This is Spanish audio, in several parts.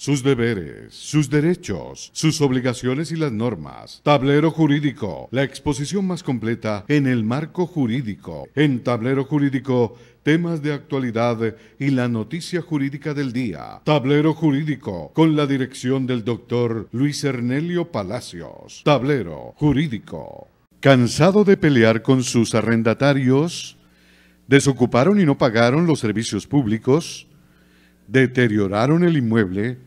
sus deberes, sus derechos, sus obligaciones y las normas. Tablero Jurídico, la exposición más completa en el marco jurídico. En Tablero Jurídico, temas de actualidad y la noticia jurídica del día. Tablero Jurídico, con la dirección del doctor Luis Ernelio Palacios. Tablero Jurídico. ¿Cansado de pelear con sus arrendatarios? ¿Desocuparon y no pagaron los servicios públicos? ¿Deterioraron el inmueble?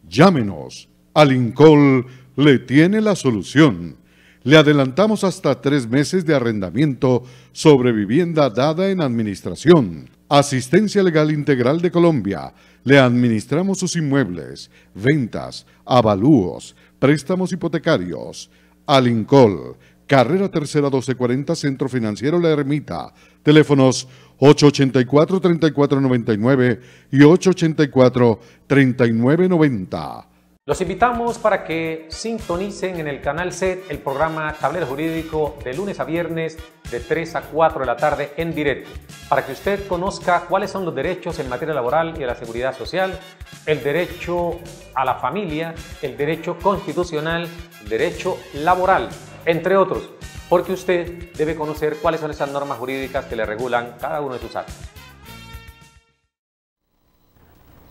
Llámenos. Alincol le tiene la solución. Le adelantamos hasta 3 meses de arrendamiento sobre vivienda dada en administración. Asistencia Legal Integral de Colombia. Le administramos sus inmuebles, ventas, avalúos, préstamos hipotecarios. Alincol. Carrera Tercera 1240, Centro Financiero La Ermita. Teléfonos 884-3499 y 884-3990. Los invitamos para que sintonicen en el canal SET el programa Tablero Jurídico de lunes a viernes de 3 a 4 de la tarde en directo, para que usted conozca cuáles son los derechos en materia laboral y de la seguridad social, el derecho a la familia, el derecho constitucional, el derecho laboral, entre otros, porque usted debe conocer cuáles son esas normas jurídicas que le regulan cada uno de sus actos.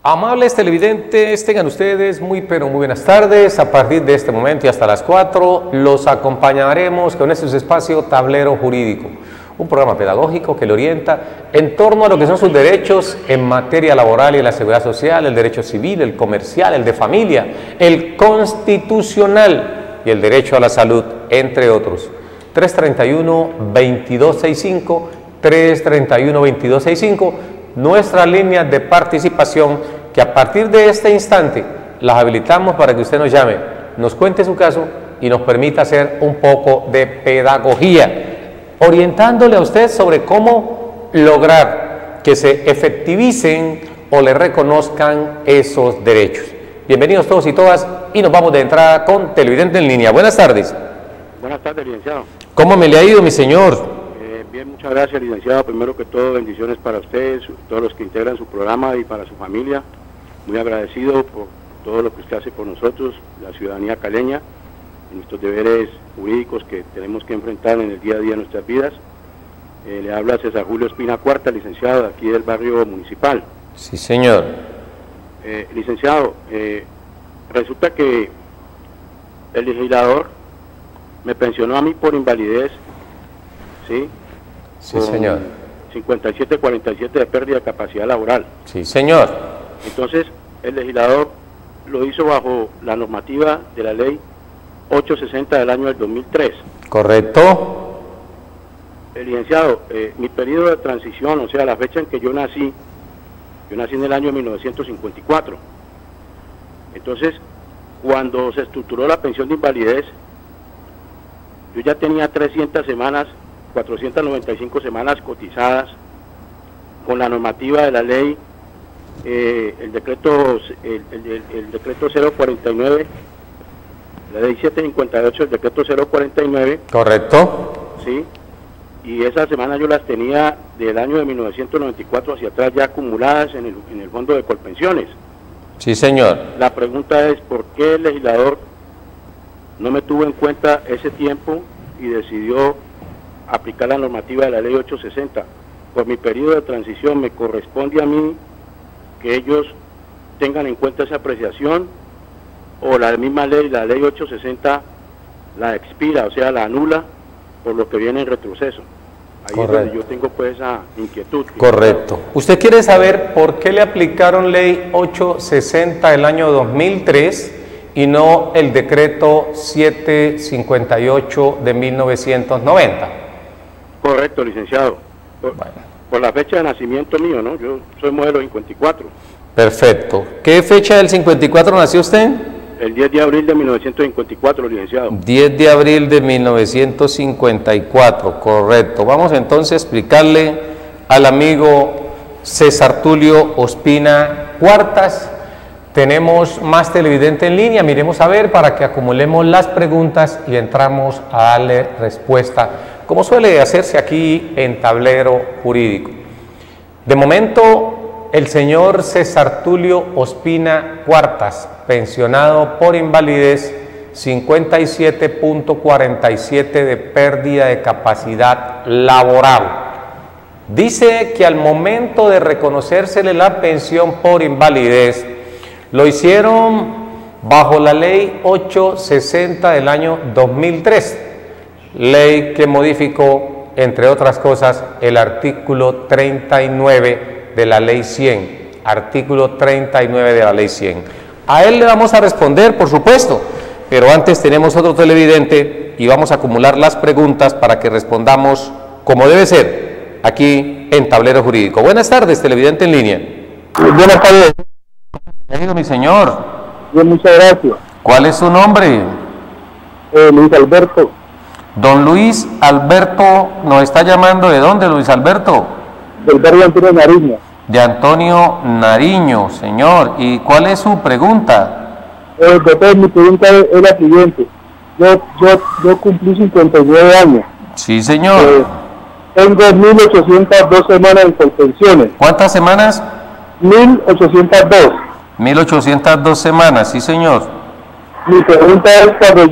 Amables televidentes, tengan ustedes muy buenas tardes. A partir de este momento y hasta las 4 los acompañaremos con este espacio Tablero Jurídico, un programa pedagógico que le orienta en torno a lo que son sus derechos en materia laboral y de la seguridad social, el derecho civil, el comercial, el de familia, el constitucional y el derecho a la salud, entre otros. 331-2265, 331-2265, nuestras líneas de participación que a partir de este instante las habilitamos para que usted nos llame, nos cuente su caso y nos permita hacer un poco de pedagogía, orientándole a usted sobre cómo lograr que se efectivicen o le reconozcan esos derechos. Bienvenidos todos y todas y nos vamos de entrada con Televidente en Línea. Buenas tardes. Buenas tardes, licenciado. ¿Cómo me le ha ido, mi señor? Bien, muchas gracias, licenciado. Primero que todo, bendiciones para ustedes, todos los que integran su programa y para su familia. Muy agradecido por todo lo que usted hace por nosotros, la ciudadanía caleña, y nuestros deberes jurídicos que tenemos que enfrentar en el día a día de nuestras vidas. Le habla César Julio Espina Cuarta, licenciado, de aquí del barrio municipal. Sí, señor. Licenciado, resulta que el legislador me pensionó a mí por invalidez, ¿sí? Sí, señor. 5747 de pérdida de capacidad laboral. Sí, señor. Entonces, el legislador lo hizo bajo la normativa de la ley 860 del año del 2003. Correcto. Licenciado, mi periodo de transición, o sea, la fecha en que yo nací en el año 1954. Entonces, cuando se estructuró la pensión de invalidez, yo ya tenía 300 semanas, 495 semanas cotizadas con la normativa de la ley, el decreto 049, la ley 758, el decreto 049. Correcto. Sí, y esas semanas yo las tenía del año de 1994 hacia atrás ya acumuladas en el fondo de Colpensiones. Sí, señor. La pregunta es, ¿por qué el legislador no me tuvo en cuenta ese tiempo y decidió aplicar la normativa de la ley 860? Por mi periodo de transición me corresponde a mí que ellos tengan en cuenta esa apreciación, o la misma ley, la ley 860, la expira, o sea, la anula, por lo que viene en retroceso. Ahí correcto. Es donde yo tengo pues esa inquietud. Correcto. ¿Usted quiere saber por qué le aplicaron ley 860 del año 2003 y no el decreto 758 de 1990? Correcto, licenciado. Por la fecha de nacimiento mío, ¿no? Yo soy modelo 54. Perfecto. ¿Qué fecha del 54 nació usted? El 10 de abril de 1954, licenciado. 10 de abril de 1954, correcto. Vamos entonces a explicarle al amigo César Tulio Ospina Cuartas. Tenemos más televidente en línea, miremos a ver para que acumulemos las preguntas y entramos a darle respuesta, como suele hacerse aquí en Tablero Jurídico. De momento, el señor César Tulio Ospina Cuartas, pensionado por invalidez, 57.47 de pérdida de capacidad laboral. Dice que al momento de reconocérsele la pensión por invalidez, lo hicieron bajo la ley 860 del año 2003, ley que modificó, entre otras cosas, el artículo 39 de la ley 100, artículo 39 de la ley 100. A él le vamos a responder, por supuesto, pero antes tenemos otro televidente y vamos a acumular las preguntas para que respondamos como debe ser, aquí en Tablero Jurídico. Buenas tardes, televidente en línea. Buenas tardes. Bienvenido, mi señor. Bien, muchas gracias. ¿Cuál es su nombre? Luis Alberto. Don Luis Alberto, ¿nos está llamando de dónde, Luis Alberto? Del barrio Antonio Nariño. De Antonio Nariño, señor. ¿Y cuál es su pregunta? Doctor, mi pregunta es la siguiente. Yo cumplí 59 años. Sí, señor. Tengo 1.802 semanas en pensiones. ¿Cuántas semanas? 1.802. 1.802 semanas, sí, señor. Mi pregunta es, cuando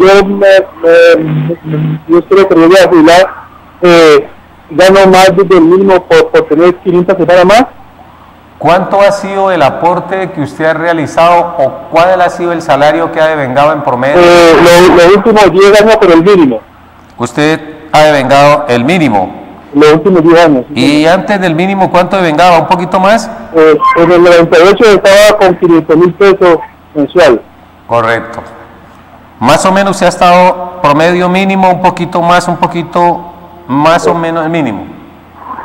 yo creo que voy a jubilar, ¿gano más del mínimo por tener 500 semanas más? ¿Cuánto ha sido el aporte que usted ha realizado o cuál ha sido el salario que ha devengado en promedio? Los últimos 10 años por el mínimo. Usted ha devengado el mínimo. Los últimos 10 años. ¿Y antes del mínimo cuánto devengaba? ¿Un poquito más? En el 98 estaba con 500.000 pesos mensual. Correcto. Más o menos usted ha estado promedio mínimo, un poquito más o menos el mínimo.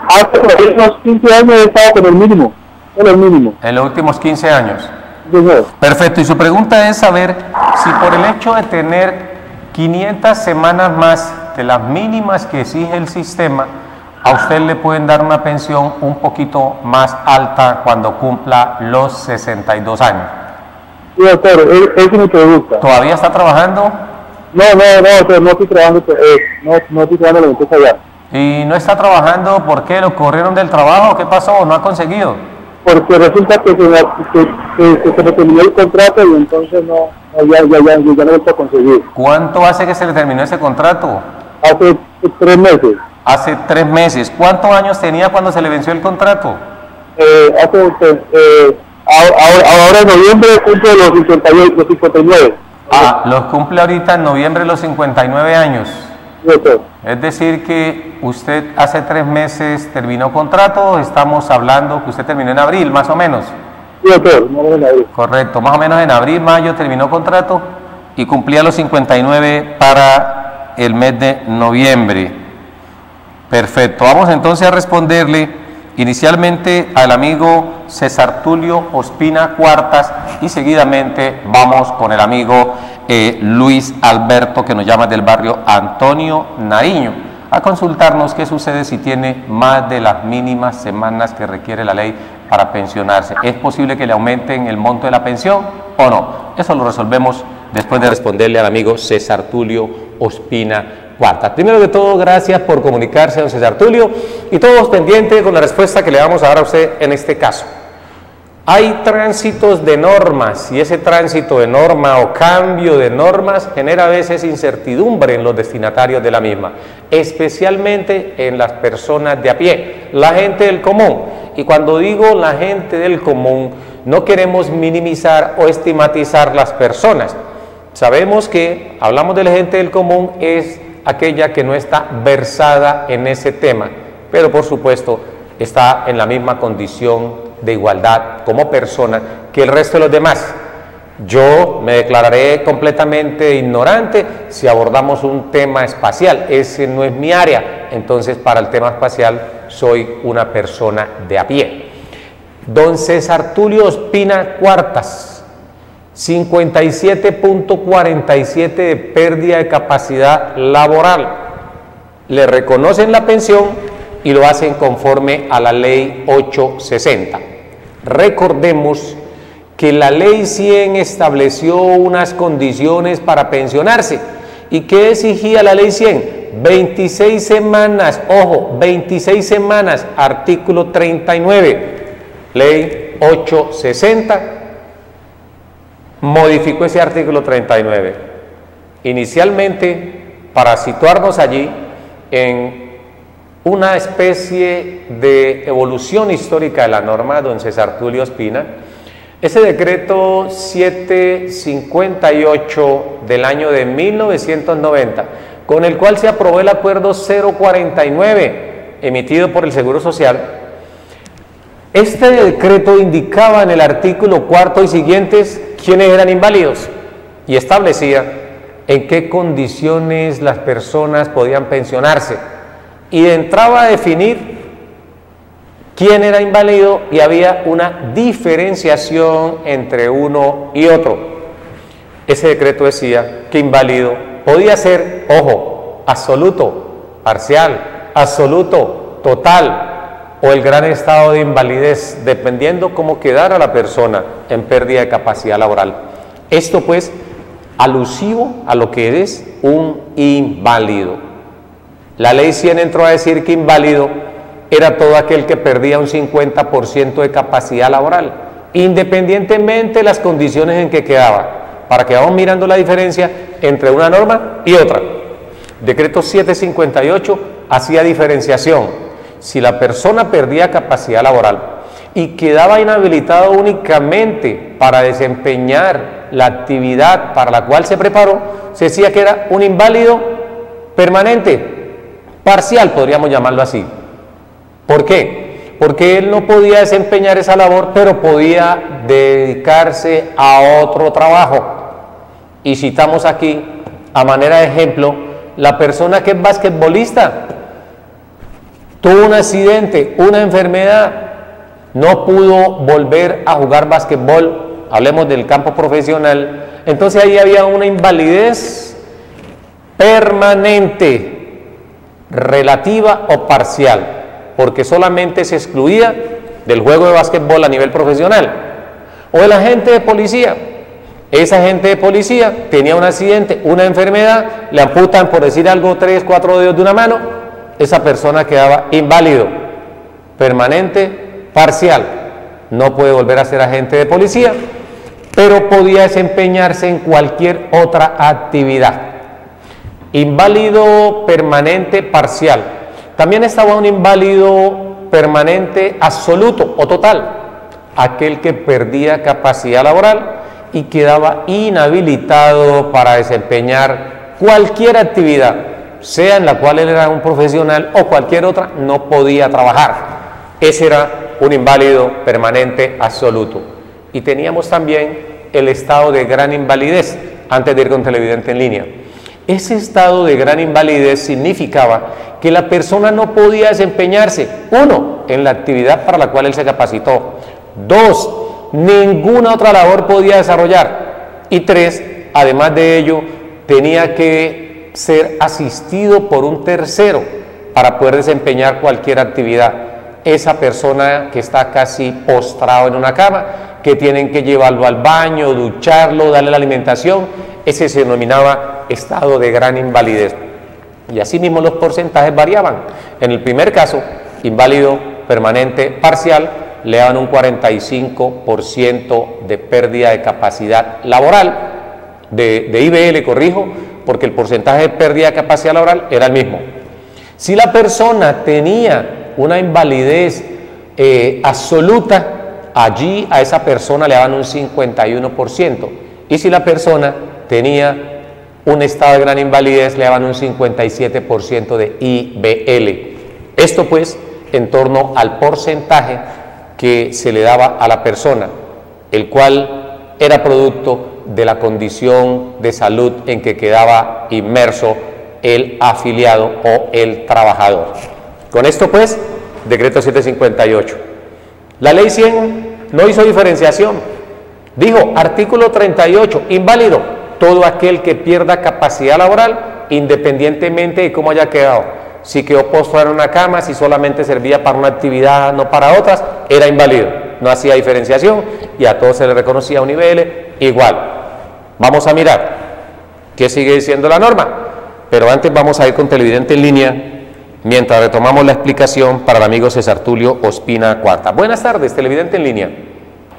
Hace unos 15 años he estado con el mínimo. En los últimos 15 años. Señor. Perfecto. Y su pregunta es saber si por el hecho de tener 500 semanas más de las mínimas que exige el sistema, a usted le pueden dar una pensión un poquito más alta cuando cumpla los 62 años. Sí, doctor, esa es mi pregunta. ¿Todavía está trabajando? No, doctor, no estoy trabajando, no estoy trabajando en la empresa allá. ¿Y no está trabajando? ¿Por qué? ¿Lo corrieron del trabajo? ¿Qué pasó? ¿No ha conseguido? Porque resulta que se me terminó el contrato y entonces ya no lo puedo conseguir. ¿Cuánto hace que se le terminó ese contrato? Hace 3 meses. Hace 3 meses. ¿Cuántos años tenía cuando se le venció el contrato? Ahora en noviembre cumple los 59. Los cumple ahorita en noviembre los 59 años. Sí, doctor. Es decir que usted hace 3 meses terminó contrato, estamos hablando que usted terminó en abril, más o menos. Sí, doctor, más o menos en abril. Correcto, más o menos en abril, mayo terminó contrato y cumplía los 59 para el mes de noviembre. Perfecto, vamos entonces a responderle inicialmente al amigo César Tulio Ospina Cuartas y seguidamente vamos con el amigo Luis Alberto, que nos llama del barrio Antonio Nariño, a consultarnos qué sucede si tiene más de las mínimas semanas que requiere la ley para pensionarse. ¿Es posible que le aumenten el monto de la pensión o no? Eso lo resolvemos después de responderle al amigo César Tulio Ospina Cuartas. Primero de todo, gracias por comunicarse, don César Tulio, y todos pendientes con la respuesta que le vamos a dar a usted en este caso. Hay tránsitos de normas y ese tránsito de norma o cambio de normas genera a veces incertidumbre en los destinatarios de la misma, especialmente en las personas de a pie, la gente del común. Y cuando digo la gente del común, no queremos minimizar o estigmatizar las personas. Sabemos que hablamos de la gente del común es aquella que no está versada en ese tema, pero por supuesto está en la misma condición de igualdad como persona que el resto de los demás. Yo me declararé completamente ignorante si abordamos un tema espacial, ese no es mi área, entonces para el tema espacial soy una persona de a pie. Don César Tulio Ospina Cuartas, 57.47 de pérdida de capacidad laboral. Le reconocen la pensión y lo hacen conforme a la ley 860. Recordemos que la ley 100 estableció unas condiciones para pensionarse. ¿Y qué exigía la ley 100? 26 semanas, ojo, 26 semanas, artículo 39. Ley Ley 860 modificó ese artículo 39. Inicialmente, para situarnos allí en una especie de evolución histórica de la norma, don César Tulio Ospina, ese decreto 758 del año de 1990, con el cual se aprobó el acuerdo 049 emitido por el Seguro Social, este decreto indicaba en el artículo 4 y siguientes quiénes eran inválidos y establecía en qué condiciones las personas podían pensionarse y entraba a definir quién era inválido y había una diferenciación entre uno y otro. Ese decreto decía que inválido podía ser, ojo, absoluto, parcial, absoluto, total o el gran estado de invalidez, dependiendo cómo quedara la persona en pérdida de capacidad laboral. Esto pues alusivo a lo que es un inválido. La ley 100 entró a decir que inválido era todo aquel que perdía un 50% de capacidad laboral, independientemente de las condiciones en que quedaba, para que vamos mirando la diferencia entre una norma y otra. Decreto 758 hacía diferenciación. Si la persona perdía capacidad laboral y quedaba inhabilitado únicamente para desempeñar la actividad para la cual se preparó, se decía que era un inválido permanente, parcial podríamos llamarlo así. ¿Por qué? Porque él no podía desempeñar esa labor, pero podía dedicarse a otro trabajo. Y citamos aquí, a manera de ejemplo, la persona que es basquetbolista, tuvo un accidente, una enfermedad, no pudo volver a jugar basquetbol, hablemos del campo profesional, entonces ahí había una invalidez permanente, relativa o parcial, porque solamente se excluía del juego de basquetbol a nivel profesional. O el agente de policía, ese agente de policía tenía un accidente, una enfermedad, le amputan, por decir algo, 3, 4 dedos de una mano, esa persona quedaba inválido, permanente, parcial, no puede volver a ser agente de policía, pero podía desempeñarse en cualquier otra actividad. Inválido permanente parcial. También estaba un inválido permanente absoluto o total, aquel que perdía capacidad laboral y quedaba inhabilitado para desempeñar cualquier actividad, sea en la cual él era un profesional o cualquier otra, no podía trabajar. Ese era un inválido permanente absoluto. Y teníamos también el estado de gran invalidez, antes de ir con Televidente en Línea. Ese estado de gran invalidez significaba que la persona no podía desempeñarse, 1, en la actividad para la cual él se capacitó, 2, ninguna otra labor podía desarrollar, y 3, además de ello, tenía que ser asistido por un tercero para poder desempeñar cualquier actividad. Esa persona que está casi postrado en una cama, que tienen que llevarlo al baño, ducharlo, darle la alimentación, ese se denominaba estado de gran invalidez. Y asimismo los porcentajes variaban. En el primer caso, inválido permanente parcial, le daban un 45% de pérdida de capacidad laboral, de IBL, corrijo, porque el porcentaje de pérdida de capacidad laboral era el mismo. Si la persona tenía una invalidez absoluta, allí a esa persona le daban un 51%, y si la persona tenía un estado de gran invalidez, le daban un 57% de IBL. Esto pues en torno al porcentaje que se le daba a la persona, el cual era producto de la condición de salud en que quedaba inmerso el afiliado o el trabajador. Con esto pues, decreto 758. La ley 100 no hizo diferenciación, dijo artículo 38, inválido, todo aquel que pierda capacidad laboral independientemente de cómo haya quedado. Si quedó postrado en una cama, si solamente servía para una actividad, no para otras, era inválido, no hacía diferenciación y a todos se le reconocía un IBL igual. Vamos a mirar qué sigue diciendo la norma, pero antes vamos a ir con Televidente en Línea mientras retomamos la explicación para el amigo César Tulio Ospina Cuarta. Buenas tardes, Televidente en Línea.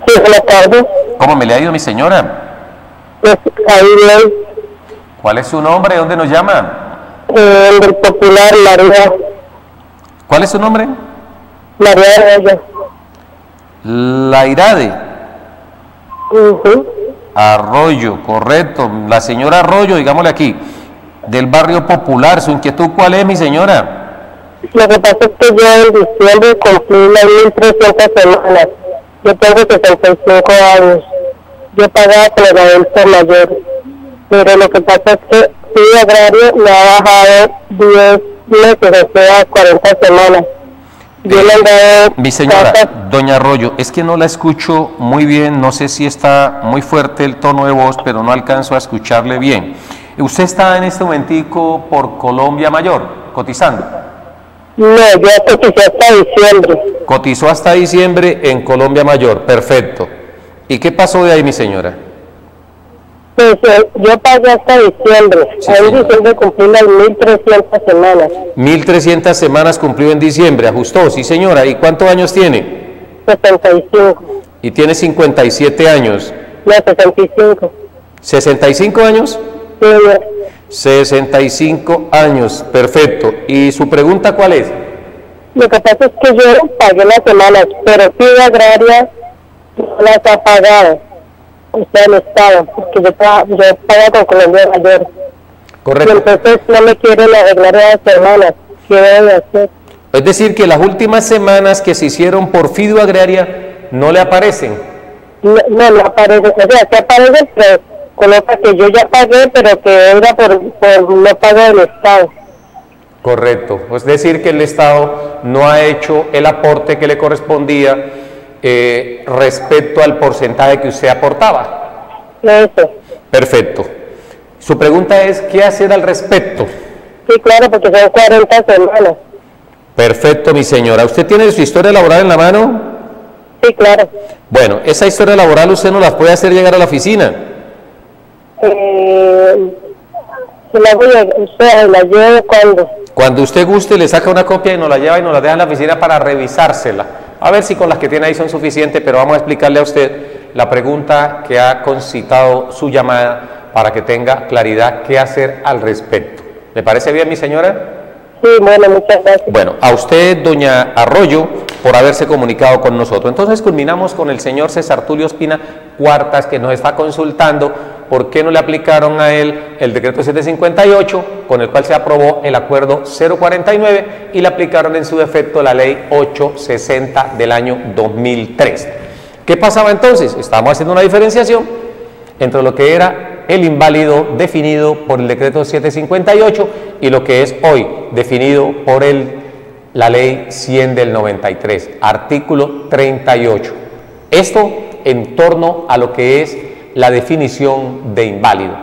Sí, buenas tardes. ¿Cómo me le ha ido, mi señora? Pues, ahí bien. ¿Cuál es su nombre? ¿Dónde nos llama? Del Popular, María. ¿Cuál es su nombre? María Arroyo. La Irade. Ujú. Arroyo, correcto. La señora Arroyo, digámosle aquí, del barrio Popular. ¿Su inquietud cuál es, mi señora? Lo que pasa es que yo en diciembre cumplí las 1.300 semanas. Yo tengo 65 años. Yo pagaba por el adulto mayor. Pero lo que pasa es que Fido Agrario me ha bajado 10 meses, o sea, 40 semanas. Yo le he dado Mi señora, tasas. doña Arroyo, es que no la escucho muy bien, no sé si está muy fuerte el tono de voz, pero no alcanzo a escucharle bien. ¿Usted está en este momentico por Colombia Mayor, cotizando? No, yo coticé hasta diciembre. Cotizó hasta diciembre en Colombia Mayor, perfecto. ¿Y qué pasó de ahí, mi señora? Pues yo pagué hasta diciembre. Sí, En señora. diciembre cumplí las 1.300 semanas. 1.300 semanas cumplió en diciembre, ajustó, sí señora. ¿Y cuántos años tiene? 65. Y tiene 57 años. No, 65. ¿65 años? Sí, 65 años, perfecto. ¿Y su pregunta cuál es? lo que pasa es que yo pagué las semanas, pero Fido Agraria no las ha pagado. O sea, el Estado, porque yo pago con Colombia Mayor. Y Correcto. entonces no me quieren arreglar las semanas. ¿Qué debo de hacer? Es decir, que las últimas semanas que se hicieron por Fido Agraria no le aparecen. No aparece. O sea, sí aparece, pero coloca que yo ya pagué, pero que era por no pago del Estado. Correcto. Es decir, que el Estado no ha hecho el aporte que le correspondía respecto al porcentaje que usted aportaba. Eso. Perfecto. Su pregunta es, ¿qué hacer al respecto? Sí, claro, porque son 40 semanas. Perfecto, mi señora. ¿Usted tiene su historia laboral en la mano? Sí, claro. Bueno, esa historia laboral usted nos la puede hacer llegar a la oficina. La llevo cuando. Cuando usted guste, le saca una copia y nos la lleva y nos la deja en la oficina para revisársela. A ver si con las que tiene ahí son suficientes, pero vamos a explicarle a usted la pregunta que ha concitado su llamada para que tenga claridad qué hacer al respecto. ¿Le parece bien, mi señora? Sí, bueno, muchas gracias. Bueno, a usted, doña Arroyo, por haberse comunicado con nosotros. Entonces culminamos con el señor César Tulio Espina Cuartas, que nos está consultando por qué no le aplicaron a él el decreto 758, con el cual se aprobó el acuerdo 049, y le aplicaron en su defecto la ley 860 del año 2003. ¿Qué pasaba entonces? Estábamos haciendo una diferenciación entre lo que era el inválido definido por el decreto 758 y lo que es hoy definido por la ley 100 del 93, artículo 38. Esto en torno a lo que es la definición de inválido.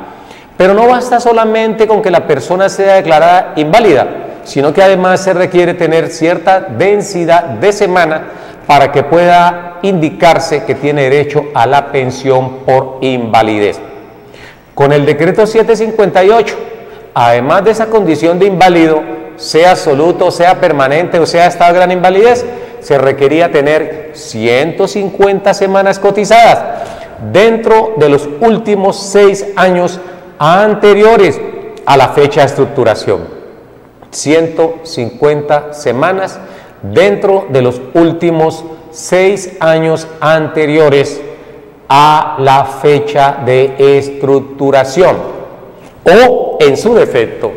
Pero no basta solamente con que la persona sea declarada inválida, sino que además se requiere tener cierta densidad de semana para que pueda indicarse que tiene derecho a la pensión por invalidez. Con el decreto 758, además de esa condición de inválido, sea absoluto, sea permanente o sea estado de gran invalidez, se requería tener 150 semanas cotizadas dentro de los últimos 6 años anteriores a la fecha de estructuración. 150 semanas dentro de los últimos 6 años anteriores a la fecha de estructuración, o en su defecto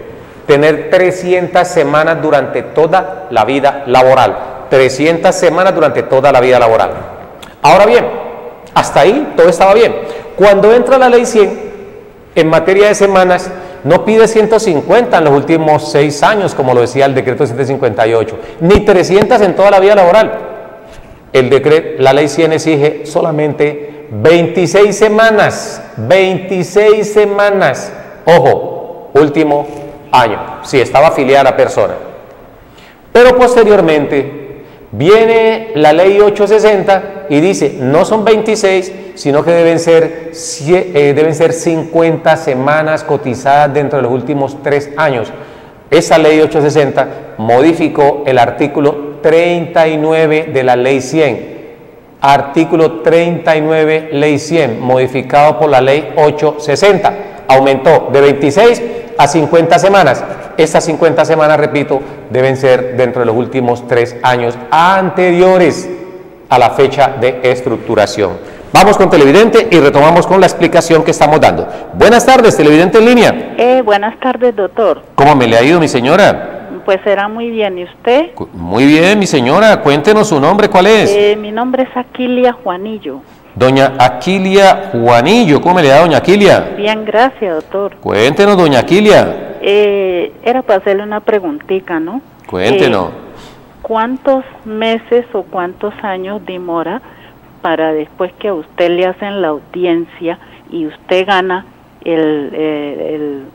tener 300 semanas durante toda la vida laboral. 300 semanas durante toda la vida laboral. Ahora bien, hasta ahí todo estaba bien. Cuando entra la ley 100 en materia de semanas, no pide 150 en los últimos 6 años, como lo decía el decreto 758, ni 300 en toda la vida laboral. La ley 100 exige solamente 26 semanas, 26 semanas, ojo, último año, si estaba afiliada la persona. Pero posteriormente viene la ley 860 y dice, no son 26, sino que deben ser 50 semanas cotizadas dentro de los últimos 3 años. Esa ley 860 modificó el artículo 39 de la ley 100, artículo 39, ley 100, modificado por la ley 860. Aumentó de 26 a 50 semanas. Estas 50 semanas, repito, deben ser dentro de los últimos 3 años anteriores a la fecha de estructuración. Vamos con televidente y retomamos con la explicación que estamos dando. Buenas tardes, televidente en línea. Buenas tardes, doctor. ¿Cómo me le ha ido, mi señora? Pues será muy bien. ¿Y usted? Muy bien, mi señora. Cuéntenos su nombre, ¿cuál es? Mi nombre es Aquilia Juanillo. Doña Aquilia Juanillo. ¿Cómo me le da, doña Aquilia? Bien, gracias, doctor. Cuéntenos, doña Aquilia. Era para hacerle una preguntita, ¿no? Cuéntenos. ¿Cuántos meses o cuántos años demora para después que a usted le hacen la audiencia y usted gana el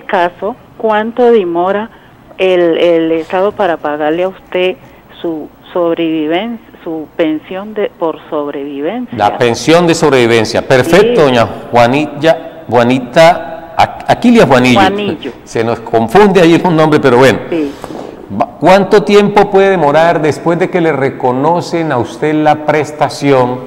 caso? ¿Cuánto demora el Estado para pagarle a usted su sobrevivencia, su pensión por sobrevivencia? La pensión de sobrevivencia. Perfecto, sí. Doña Juanita Aquilia Juanillo. Se nos confunde ahí un nombre, pero bueno. Sí. ¿Cuánto tiempo puede demorar después de que le reconocen a usted la prestación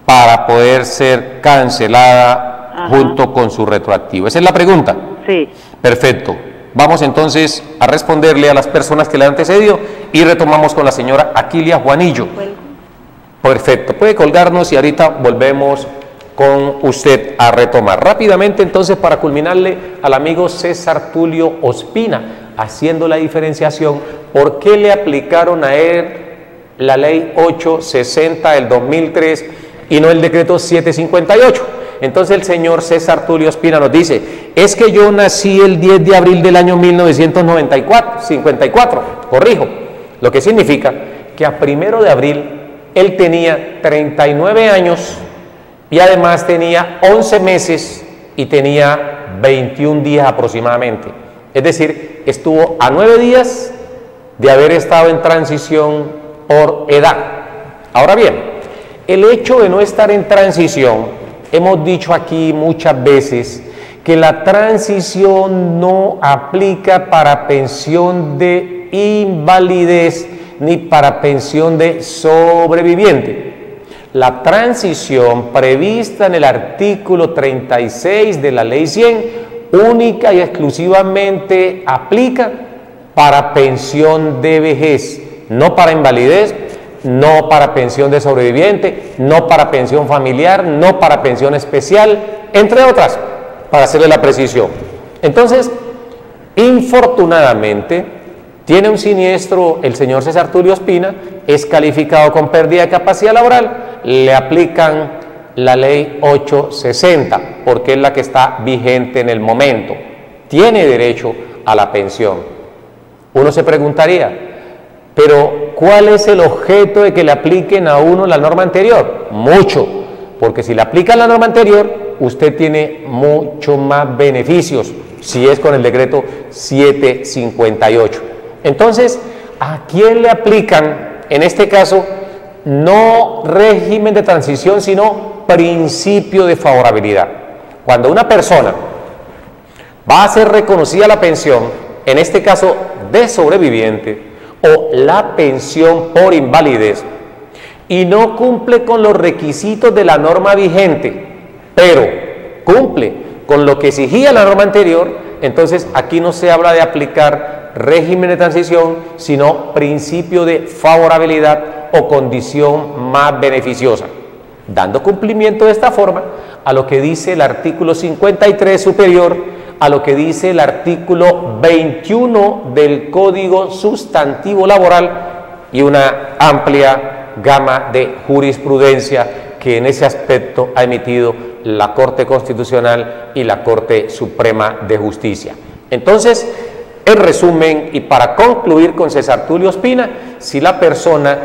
para poder ser cancelada junto con su retroactivo? Esa es la pregunta. Sí. Perfecto. Vamos entonces a responderle a las personas que le han antecedido y retomamos con la señora Aquilia Juanillo. Perfecto. Puede colgarnos y ahorita volvemos con usted a retomar. Rápidamente entonces, para culminarle al amigo César Tulio Ospina, haciendo la diferenciación, ¿por qué le aplicaron a él la ley 860 del 2003 y no el decreto 758? Entonces el señor César Tulio Ospina nos dice, es que yo nací el 10 de abril del año 1954, corrijo, lo que significa que a 1 de abril él tenía 39 años y además tenía 11 meses y tenía 21 días aproximadamente. Es decir, estuvo a 9 días de haber estado en transición por edad. Ahora bien, el hecho de no estar en transición, hemos dicho aquí muchas veces que la transición no aplica para pensión de invalidez ni para pensión de sobreviviente. La transición prevista en el artículo 36 de la ley 100 única y exclusivamente aplica para pensión de vejez, no para invalidez, no para pensión de sobreviviente, no para pensión familiar, no para pensión especial, entre otras, para hacerle la precisión. Entonces, infortunadamente, tiene un siniestro el señor César Tulio Ospina, es calificado con pérdida de capacidad laboral, le aplican la ley 860, porque es la que está vigente en el momento. Tiene derecho a la pensión. Uno se preguntaría, pero ¿cuál es el objeto de que le apliquen a uno la norma anterior? Mucho, porque si le aplican la norma anterior, usted tiene mucho más beneficios, si es con el decreto 758. Entonces, ¿a quién le aplican, en este caso, no régimen de transición, sino principio de favorabilidad? Cuando una persona va a ser reconocida la pensión, en este caso de sobreviviente, o la pensión por invalidez, y no cumple con los requisitos de la norma vigente, pero cumple con lo que exigía la norma anterior, entonces aquí no se habla de aplicar régimen de transición, sino principio de favorabilidad o condición más beneficiosa, dando cumplimiento de esta forma a lo que dice el artículo 53 superior, a lo que dice el artículo 21 del Código Sustantivo Laboral y una amplia gama de jurisprudencia que en ese aspecto ha emitido la Corte Constitucional y la Corte Suprema de Justicia. Entonces, en resumen, y para concluir con César Tulio Ospina, si la persona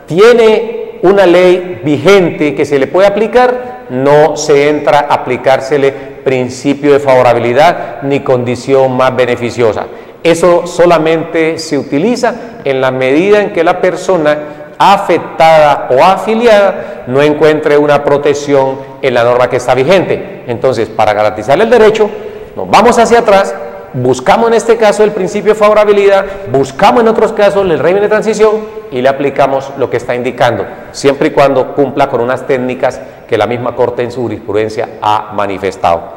tiene una ley vigente que se le puede aplicar, no se entra a aplicársele principio de favorabilidad ni condición más beneficiosa. Eso solamente se utiliza en la medida en que la persona afectada o afiliada no encuentre una protección en la norma que está vigente. Entonces, para garantizarle el derecho, nos vamos hacia atrás, buscamos en este caso el principio de favorabilidad, buscamos en otros casos el régimen de transición y le aplicamos lo que está indicando, siempre y cuando cumpla con unas técnicas que la misma Corte en su jurisprudencia ha manifestado.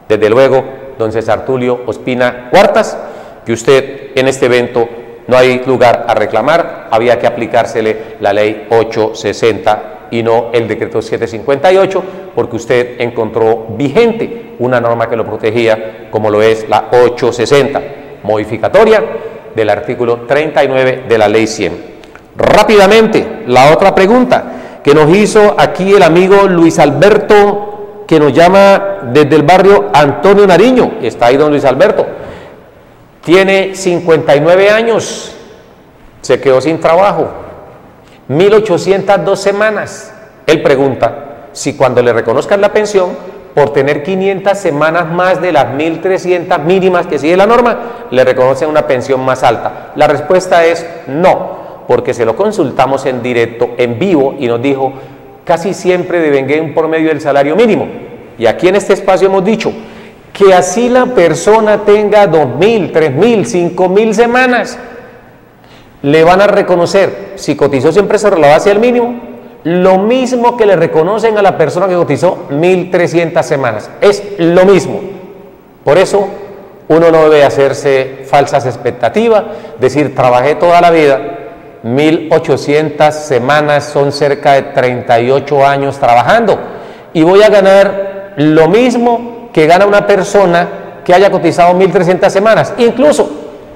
Desde luego, don César Tulio Ospina Cuartas, que usted en este evento no hay lugar a reclamar, había que aplicársele la ley 860 y no el decreto 758, porque usted encontró vigente una norma que lo protegía, como lo es la 860, modificatoria del artículo 39 de la ley 100. Rápidamente, la otra pregunta que nos hizo aquí el amigo Luis Alberto, que nos llama desde el barrio Antonio Nariño. Está ahí don Luis Alberto. Tiene 59 años, se quedó sin trabajo, 1.802 semanas. Él pregunta si cuando le reconozcan la pensión, por tener 500 semanas más de las 1.300 mínimas que sigue la norma, le reconocen una pensión más alta. La respuesta es no, porque se lo consultamos en directo, en vivo, y nos dijo casi siempre devengue un promedio del salario mínimo. Y aquí en este espacio hemos dicho que así la persona tenga 2.000, 3.000, 5.000 semanas, le van a reconocer, si cotizó siempre sobre la base del mínimo, lo mismo que le reconocen a la persona que cotizó 1.300 semanas. Es lo mismo. Por eso uno no debe hacerse falsas expectativas, decir, trabajé toda la vida, 1.800 semanas son cerca de 38 años trabajando, y voy a ganar lo mismo que gana una persona que haya cotizado 1.300 semanas, incluso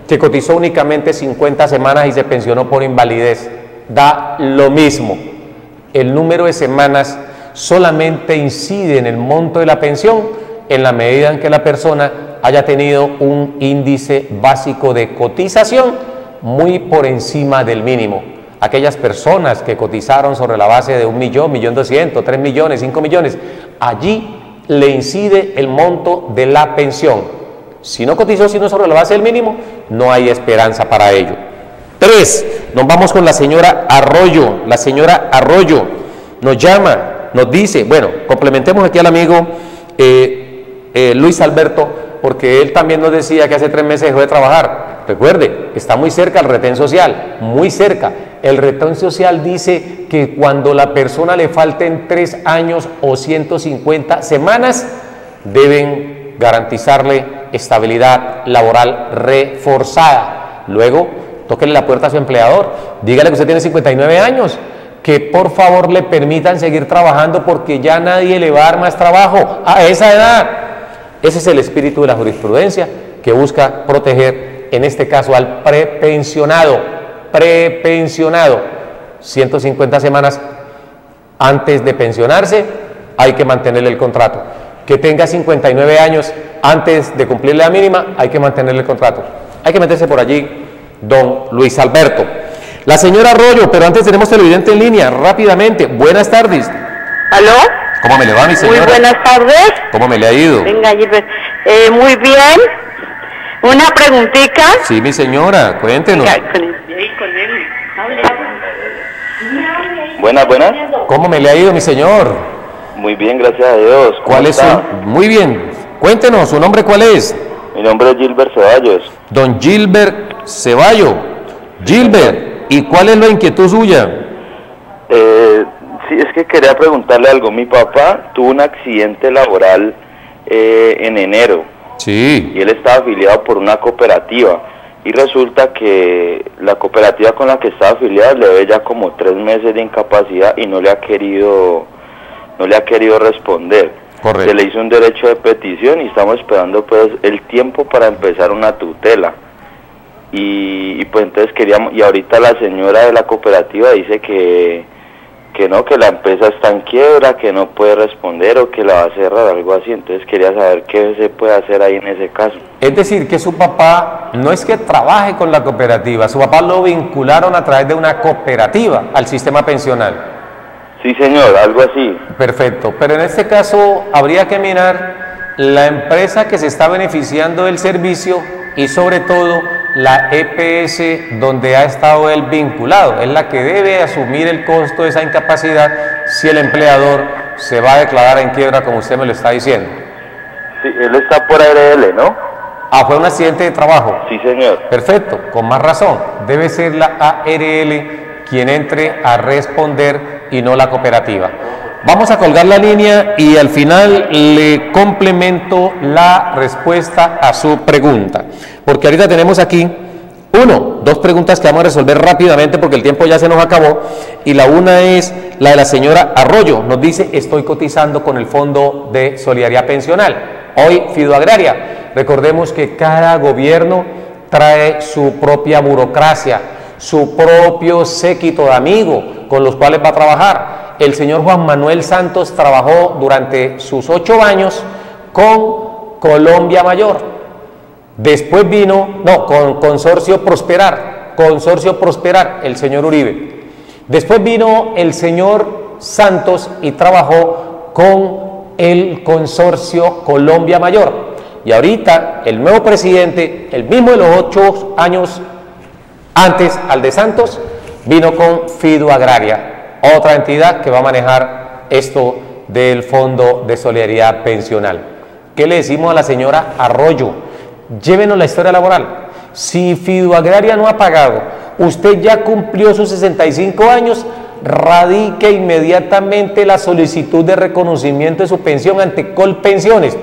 que cotizó únicamente 50 semanas y se pensionó por invalidez. Da lo mismo. El número de semanas solamente incide en el monto de la pensión en la medida en que la persona haya tenido un índice básico de cotización muy por encima del mínimo. Aquellas personas que cotizaron sobre la base de 1.000.000, 1.200.000, 3 millones, 5 millones, allí le incide el monto de la pensión. Si no cotizó sino sobre la base del mínimo, no hay esperanza para ello. 3. Nos vamos con la señora Arroyo. La señora Arroyo nos llama, nos dice, bueno, complementemos aquí al amigo Luis Alberto, porque él también nos decía que hace 3 meses dejó de trabajar. Recuerde, está muy cerca el retén social, muy cerca. El retén social dice que cuando la persona le falten 3 años o 150 semanas, deben garantizarle estabilidad laboral reforzada. Luego, tóquenle la puerta a su empleador, dígale que usted tiene 59 años, que por favor le permitan seguir trabajando porque ya nadie le va a dar más trabajo a esa edad. Ese es el espíritu de la jurisprudencia que busca proteger, en este caso, al prepensionado. 150 semanas antes de pensionarse, hay que mantenerle el contrato. Que tenga 59 años antes de cumplirle la mínima, hay que mantenerle el contrato. Hay que meterse por allí, don Luis Alberto. La señora Arroyo, pero antes tenemos televidente en línea, rápidamente. Buenas tardes. ¿Aló? ¿Cómo me le va, mi señora? Muy buenas tardes. ¿Cómo me le ha ido? Venga, Gilbert. Muy bien. Una preguntita. Sí, mi señora, cuéntenos. Venga, con él. Buenas. ¿Cómo me le ha ido, mi señor? Muy bien, gracias a Dios. ¿Cuál es su...? Muy bien. Cuéntenos, ¿su nombre cuál es? Mi nombre es Gilbert Ceballos. Don Gilbert Ceballo. Gilbert, ¿y cuál es la inquietud suya? Sí, es que quería preguntarle algo. Mi papá tuvo un accidente laboral en enero. Sí. Y él estaba afiliado por una cooperativa. Y resulta que la cooperativa con la que estaba afiliado le debe ya como 3 meses de incapacidad y no le ha querido responder. Correcto. Se le hizo un derecho de petición y estamos esperando pues el tiempo para empezar una tutela. Y pues entonces queríamos, y ahorita la señora de la cooperativa dice que no, que la empresa está en quiebra, que no puede responder o que la va a cerrar, algo así. Entonces quería saber qué se puede hacer ahí en ese caso. Es decir, que su papá no es que trabaje con la cooperativa, su papá lo vincularon a través de una cooperativa al sistema pensional. Sí, señor, algo así. Perfecto, pero en este caso habría que mirar la empresa que se está beneficiando del servicio y sobre todo la EPS donde ha estado él vinculado. Es la que debe asumir el costo de esa incapacidad si el empleador se va a declarar en quiebra, como usted me lo está diciendo. Sí, él está por ARL, ¿no? Ah, fue un accidente de trabajo. Sí, señor. Perfecto, con más razón. Debe ser la ARL quien entre a responder y no la cooperativa. Vamos a colgar la línea y al final le complemento la respuesta a su pregunta, porque ahorita tenemos aquí dos preguntas que vamos a resolver rápidamente porque el tiempo ya se nos acabó, y la una es la de la señora Arroyo. Nos dice: estoy cotizando con el Fondo de Solidaridad Pensional, hoy Fiduagraria. Recordemos que cada gobierno trae su propia burocracia, su propio séquito de amigos con los cuales va a trabajar. El señor Juan Manuel Santos trabajó durante sus 8 años con Colombia Mayor. Después vino, con Consorcio Prosperar, el señor Uribe. Después vino el señor Santos y trabajó con el Consorcio Colombia Mayor. Y ahorita el nuevo presidente, el mismo de los 8 años antes al de Santos, vino con Fiduagraria, otra entidad que va a manejar esto del Fondo de Solidaridad Pensional. ¿Qué le decimos a la señora Arroyo? Llévenos la historia laboral. Si Fiduagraria no ha pagado, usted ya cumplió sus 65 años, radique inmediatamente la solicitud de reconocimiento de su pensión ante Colpensiones.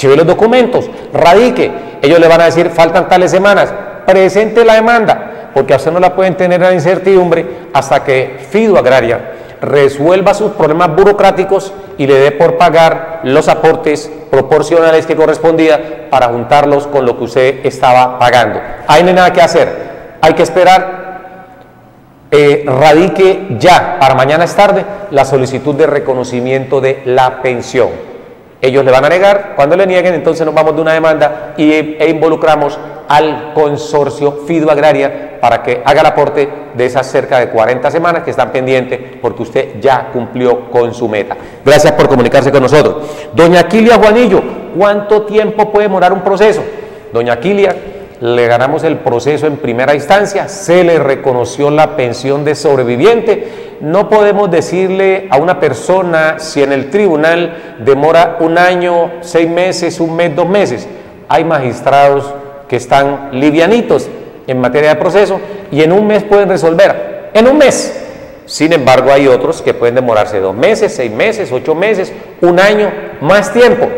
Lleve los documentos, radique. Ellos le van a decir: faltan tales semanas, presente la demanda, porque a usted no la pueden tener en la incertidumbre hasta que Fiduagraria resuelva sus problemas burocráticos y le dé por pagar los aportes proporcionales que correspondía para juntarlos con lo que usted estaba pagando. Ahí no hay nada que hacer, hay que esperar. Radique ya, para mañana es tarde, la solicitud de reconocimiento de la pensión. Ellos le van a negar. Cuando le nieguen, entonces nos vamos de una demanda e involucramos al consorcio Fiduagraria para que haga el aporte de esas cerca de 40 semanas que están pendientes, porque usted ya cumplió con su meta. Gracias por comunicarse con nosotros. Doña Aquilia Juanillo: ¿cuánto tiempo puede demorar un proceso? Doña Aquilia, le ganamos el proceso en primera instancia, se le reconoció la pensión de sobreviviente. No podemos decirle a una persona si en el tribunal demora 1 año, 6 meses, 1 mes, 2 meses. Hay magistrados que están livianitos en materia de proceso y en 1 mes pueden resolver, en 1 mes. Sin embargo, hay otros que pueden demorarse 2 meses, 6 meses, 8 meses, 1 año, más tiempo.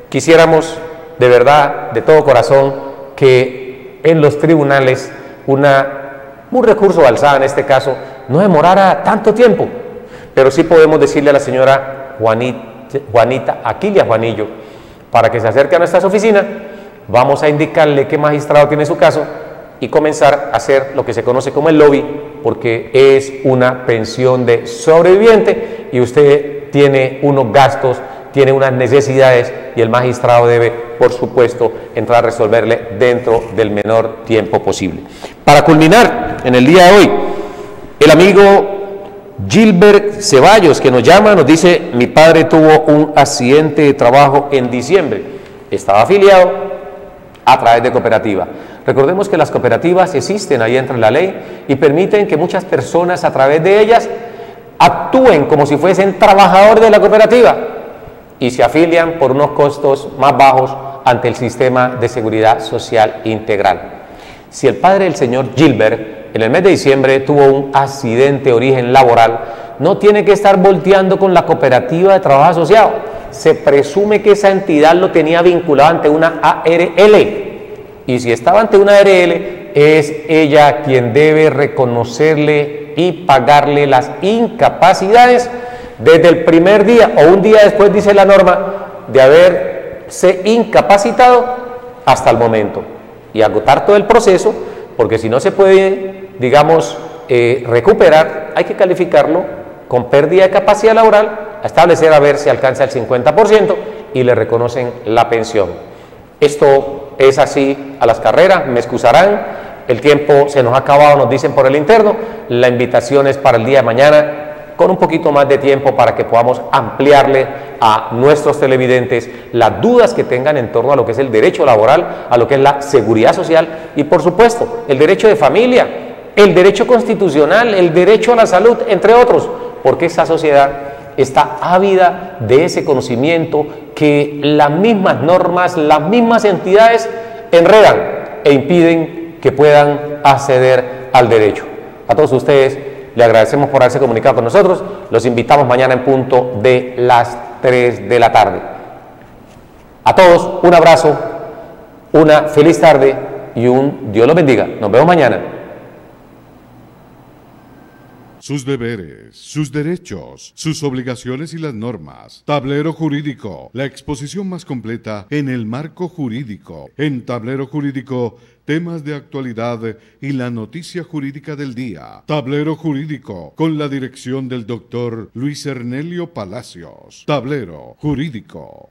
Quisiéramos de verdad, de todo corazón, que en los tribunales un recurso de alzada en este caso no demorara tanto tiempo, pero sí podemos decirle a la señora Juanita Aquilia Juanillo para que se acerque a nuestras oficinas. Vamos a indicarle qué magistrado tiene su caso y comenzar a hacer lo que se conoce como el lobby, porque es una pensión de sobreviviente y usted tiene unos gastos, tiene unas necesidades y el magistrado debe, por supuesto, entrar a resolverle dentro del menor tiempo posible. Para culminar, en el día de hoy, el amigo Gilbert Ceballos, que nos llama, nos dice: mi padre tuvo un accidente de trabajo en diciembre, estaba afiliado a través de cooperativa. Recordemos que las cooperativas existen, ahí entra la ley y permiten que muchas personas a través de ellas actúen como si fuesen trabajadores de la cooperativa y se afilian por unos costos más bajos ante el sistema de seguridad social integral. Si el padre del señor Gilbert en el mes de diciembre tuvo un accidente de origen laboral, no tiene que estar volteando con la cooperativa de trabajo asociado. Se presume que esa entidad lo tenía vinculado ante una ARL, y si estaba ante una ARL, es ella quien debe reconocerle y pagarle las incapacidades desde el primer día o un día después, dice la norma, de haberse incapacitado hasta el momento, y agotar todo el proceso, porque si no se puede, digamos, recuperar, hay que calificarlo con pérdida de capacidad laboral, a establecer a ver si alcanza el 50% y le reconocen la pensión. Esto es así a las carreras, me excusarán, el tiempo se nos ha acabado, nos dicen por el interno. La invitación es para el día de mañana, con un poquito más de tiempo, para que podamos ampliarle a nuestros televidentes las dudas que tengan en torno a lo que es el derecho laboral, a lo que es la seguridad social y, por supuesto, el derecho de familia, el derecho constitucional, el derecho a la salud, entre otros, porque esta sociedad está ávida de ese conocimiento que las mismas normas, las mismas entidades enredan e impiden que puedan acceder al derecho. A todos ustedes le agradecemos por haberse comunicado con nosotros. Los invitamos mañana en punto de las 3 de la tarde. A todos un abrazo, una feliz tarde y un Dios los bendiga. Nos vemos mañana. Sus deberes, sus derechos, sus obligaciones y las normas. Tablero Jurídico, la exposición más completa en el marco jurídico. En Tablero Jurídico, temas de actualidad y la noticia jurídica del día. Tablero Jurídico, con la dirección del doctor Luis Ernelio Palacios. Tablero Jurídico.